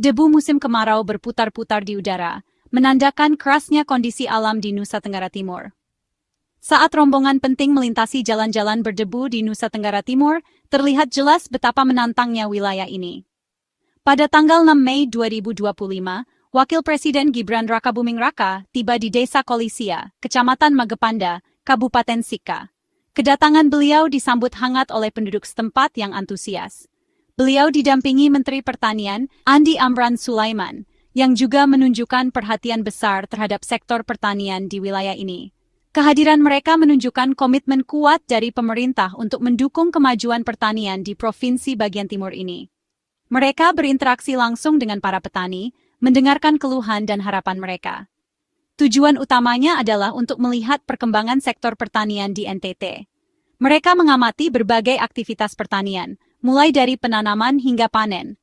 Debu musim kemarau berputar-putar di udara, menandakan kerasnya kondisi alam di Nusa Tenggara Timur. Saat rombongan penting melintasi jalan-jalan berdebu di Nusa Tenggara Timur, terlihat jelas betapa menantangnya wilayah ini. Pada tanggal 6 Mei 2025, Wakil Presiden Gibran Rakabuming Raka tiba di Desa Kolisia, Kecamatan Magepanda, Kabupaten Sika. Kedatangan beliau disambut hangat oleh penduduk setempat yang antusias. Beliau didampingi Menteri Pertanian, Andi Amran Sulaiman, yang juga menunjukkan perhatian besar terhadap sektor pertanian di wilayah ini. Kehadiran mereka menunjukkan komitmen kuat dari pemerintah untuk mendukung kemajuan pertanian di provinsi bagian timur ini. Mereka berinteraksi langsung dengan para petani, mendengarkan keluhan dan harapan mereka. Tujuan utamanya adalah untuk melihat perkembangan sektor pertanian di NTT. Mereka mengamati berbagai aktivitas pertanian, mulai dari penanaman hingga panen,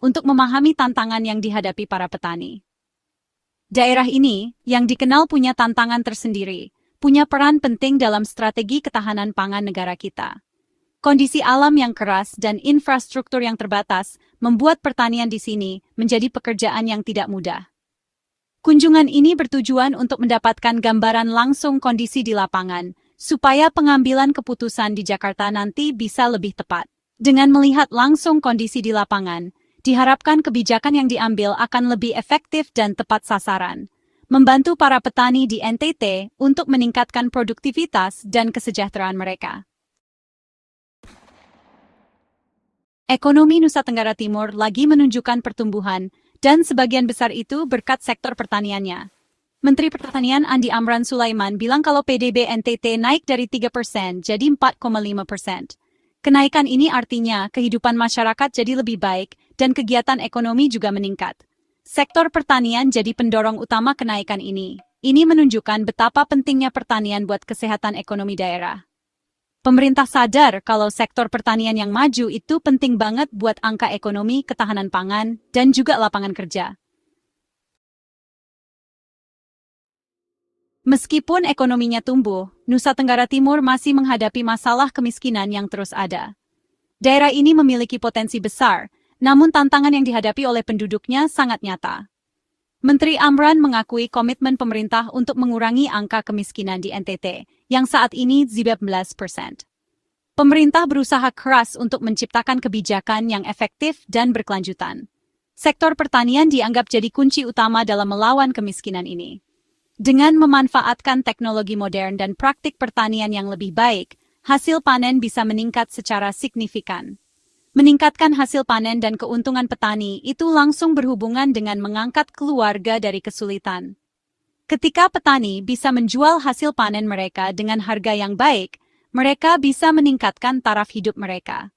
untuk memahami tantangan yang dihadapi para petani. Daerah ini, yang dikenal punya tantangan tersendiri, punya peran penting dalam strategi ketahanan pangan negara kita. Kondisi alam yang keras dan infrastruktur yang terbatas membuat pertanian di sini menjadi pekerjaan yang tidak mudah. Kunjungan ini bertujuan untuk mendapatkan gambaran langsung kondisi di lapangan, supaya pengambilan keputusan di Jakarta nanti bisa lebih tepat. Dengan melihat langsung kondisi di lapangan, diharapkan kebijakan yang diambil akan lebih efektif dan tepat sasaran, membantu para petani di NTT untuk meningkatkan produktivitas dan kesejahteraan mereka. Ekonomi Nusa Tenggara Timur lagi menunjukkan pertumbuhan, dan sebagian besar itu berkat sektor pertaniannya. Menteri Pertanian Andi Amran Sulaiman bilang kalau PDB NTT naik dari 3% jadi 4,5%. Kenaikan ini artinya kehidupan masyarakat jadi lebih baik dan kegiatan ekonomi juga meningkat. Sektor pertanian jadi pendorong utama kenaikan ini. Ini menunjukkan betapa pentingnya pertanian buat kesehatan ekonomi daerah. Pemerintah sadar kalau sektor pertanian yang maju itu penting banget buat angka ekonomi, ketahanan pangan, dan juga lapangan kerja. Meskipun ekonominya tumbuh, Nusa Tenggara Timur masih menghadapi masalah kemiskinan yang terus ada. Daerah ini memiliki potensi besar, namun tantangan yang dihadapi oleh penduduknya sangat nyata. Menteri Amran mengakui komitmen pemerintah untuk mengurangi angka kemiskinan di NTT, yang saat ini 19%. Pemerintah berusaha keras untuk menciptakan kebijakan yang efektif dan berkelanjutan. Sektor pertanian dianggap jadi kunci utama dalam melawan kemiskinan ini. Dengan memanfaatkan teknologi modern dan praktik pertanian yang lebih baik, hasil panen bisa meningkat secara signifikan. Meningkatkan hasil panen dan keuntungan petani itu langsung berhubungan dengan mengangkat keluarga dari kesulitan. Ketika petani bisa menjual hasil panen mereka dengan harga yang baik, mereka bisa meningkatkan taraf hidup mereka.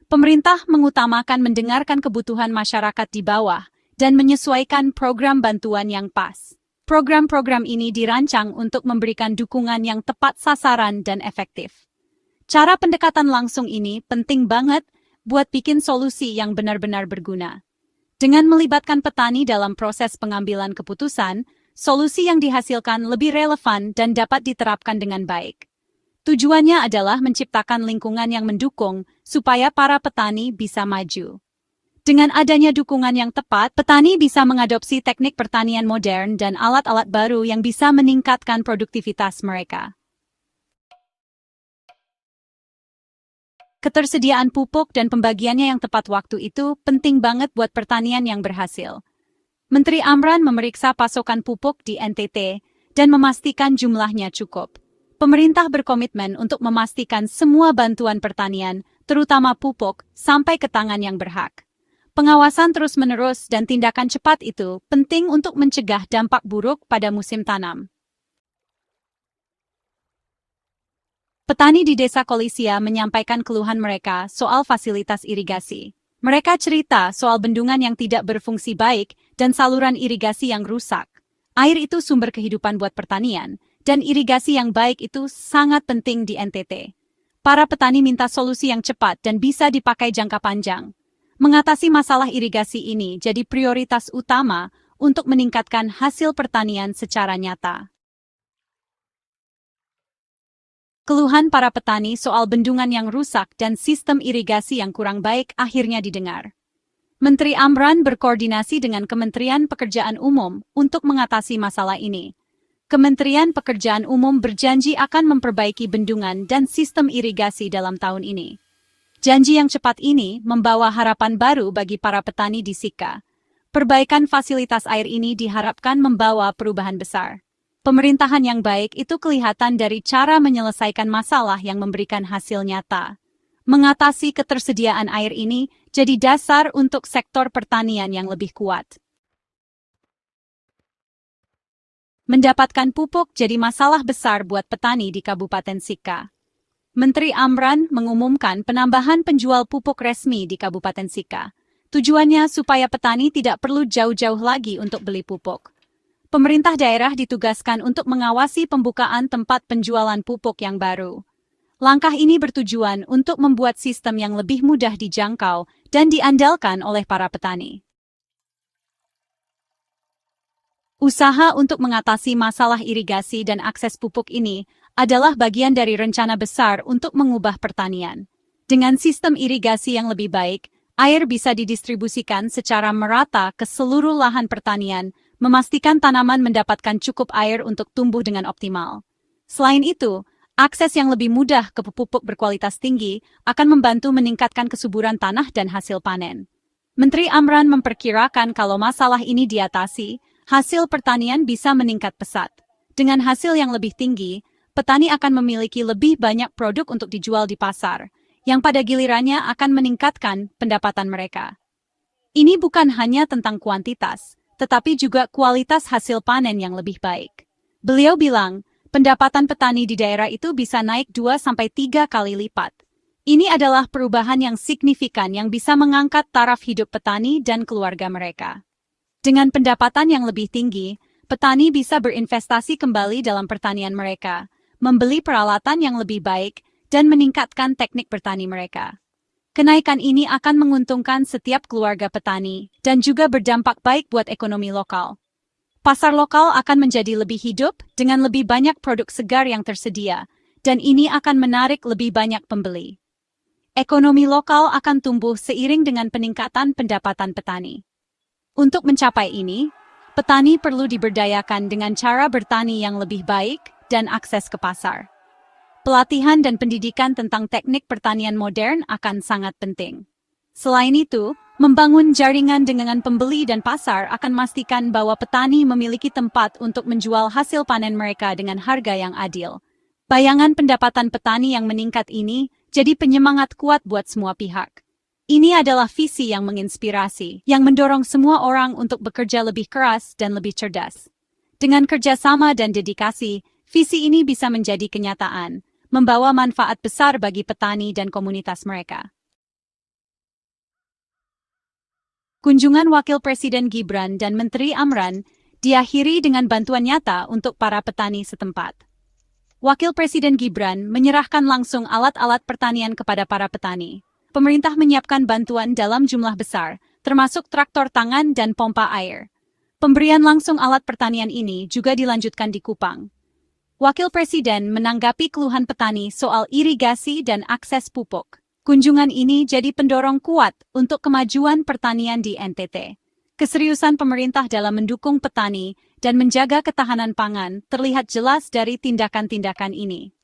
Pemerintah mengutamakan mendengarkan kebutuhan masyarakat di bawah dan menyesuaikan program bantuan yang pas. Program-program ini dirancang untuk memberikan dukungan yang tepat sasaran dan efektif. Cara pendekatan langsung ini penting banget buat bikin solusi yang benar-benar berguna. Dengan melibatkan petani dalam proses pengambilan keputusan, solusi yang dihasilkan lebih relevan dan dapat diterapkan dengan baik. Tujuannya adalah menciptakan lingkungan yang mendukung supaya para petani bisa maju. Dengan adanya dukungan yang tepat, petani bisa mengadopsi teknik pertanian modern dan alat-alat baru yang bisa meningkatkan produktivitas mereka. Ketersediaan pupuk dan pembagiannya yang tepat waktu itu penting banget buat pertanian yang berhasil. Menteri Amran memeriksa pasokan pupuk di NTT dan memastikan jumlahnya cukup. Pemerintah berkomitmen untuk memastikan semua bantuan pertanian, terutama pupuk, sampai ke tangan yang berhak. Pengawasan terus-menerus dan tindakan cepat itu penting untuk mencegah dampak buruk pada musim tanam. Petani di Desa Kolisia menyampaikan keluhan mereka soal fasilitas irigasi. Mereka cerita soal bendungan yang tidak berfungsi baik dan saluran irigasi yang rusak. Air itu sumber kehidupan buat pertanian, dan irigasi yang baik itu sangat penting di NTT. Para petani minta solusi yang cepat dan bisa dipakai jangka panjang. Mengatasi masalah irigasi ini jadi prioritas utama untuk meningkatkan hasil pertanian secara nyata. Keluhan para petani soal bendungan yang rusak dan sistem irigasi yang kurang baik akhirnya didengar. Menteri Amran berkoordinasi dengan Kementerian Pekerjaan Umum untuk mengatasi masalah ini. Kementerian Pekerjaan Umum berjanji akan memperbaiki bendungan dan sistem irigasi dalam tahun ini. Janji yang cepat ini membawa harapan baru bagi para petani di Sika. Perbaikan fasilitas air ini diharapkan membawa perubahan besar. Pemerintahan yang baik itu kelihatan dari cara menyelesaikan masalah yang memberikan hasil nyata. Mengatasi ketersediaan air ini jadi dasar untuk sektor pertanian yang lebih kuat. Mendapatkan pupuk jadi masalah besar buat petani di Kabupaten Sika. Menteri Amran mengumumkan penambahan penjual pupuk resmi di Kabupaten Sika. Tujuannya supaya petani tidak perlu jauh-jauh lagi untuk beli pupuk. Pemerintah daerah ditugaskan untuk mengawasi pembukaan tempat penjualan pupuk yang baru. Langkah ini bertujuan untuk membuat sistem yang lebih mudah dijangkau dan diandalkan oleh para petani. Usaha untuk mengatasi masalah irigasi dan akses pupuk ini adalah bagian dari rencana besar untuk mengubah pertanian. Dengan sistem irigasi yang lebih baik, air bisa didistribusikan secara merata ke seluruh lahan pertanian, memastikan tanaman mendapatkan cukup air untuk tumbuh dengan optimal. Selain itu, akses yang lebih mudah ke pupuk berkualitas tinggi akan membantu meningkatkan kesuburan tanah dan hasil panen. Menteri Amran memperkirakan kalau masalah ini diatasi, hasil pertanian bisa meningkat pesat. Dengan hasil yang lebih tinggi, petani akan memiliki lebih banyak produk untuk dijual di pasar, yang pada gilirannya akan meningkatkan pendapatan mereka. Ini bukan hanya tentang kuantitas, tetapi juga kualitas hasil panen yang lebih baik. Beliau bilang, pendapatan petani di daerah itu bisa naik 2-3 kali lipat. Ini adalah perubahan yang signifikan yang bisa mengangkat taraf hidup petani dan keluarga mereka. Dengan pendapatan yang lebih tinggi, petani bisa berinvestasi kembali dalam pertanian mereka, membeli peralatan yang lebih baik, dan meningkatkan teknik bertani mereka. Kenaikan ini akan menguntungkan setiap keluarga petani dan juga berdampak baik buat ekonomi lokal. Pasar lokal akan menjadi lebih hidup dengan lebih banyak produk segar yang tersedia, dan ini akan menarik lebih banyak pembeli. Ekonomi lokal akan tumbuh seiring dengan peningkatan pendapatan petani. Untuk mencapai ini, petani perlu diberdayakan dengan cara bertani yang lebih baik dan akses ke pasar. Pelatihan dan pendidikan tentang teknik pertanian modern akan sangat penting. Selain itu, membangun jaringan dengan pembeli dan pasar akan memastikan bahwa petani memiliki tempat untuk menjual hasil panen mereka dengan harga yang adil. Bayangan pendapatan petani yang meningkat ini jadi penyemangat kuat buat semua pihak. Ini adalah visi yang menginspirasi, yang mendorong semua orang untuk bekerja lebih keras dan lebih cerdas. Dengan kerjasama dan dedikasi, visi ini bisa menjadi kenyataan, membawa manfaat besar bagi petani dan komunitas mereka. Kunjungan Wakil Presiden Gibran dan Menteri Amran diakhiri dengan bantuan nyata untuk para petani setempat. Wakil Presiden Gibran menyerahkan langsung alat-alat pertanian kepada para petani. Pemerintah menyiapkan bantuan dalam jumlah besar, termasuk traktor tangan dan pompa air. Pemberian langsung alat pertanian ini juga dilanjutkan di Kupang. Wakil Presiden menanggapi keluhan petani soal irigasi dan akses pupuk. Kunjungan ini jadi pendorong kuat untuk kemajuan pertanian di NTT. Keseriusan pemerintah dalam mendukung petani dan menjaga ketahanan pangan terlihat jelas dari tindakan-tindakan ini.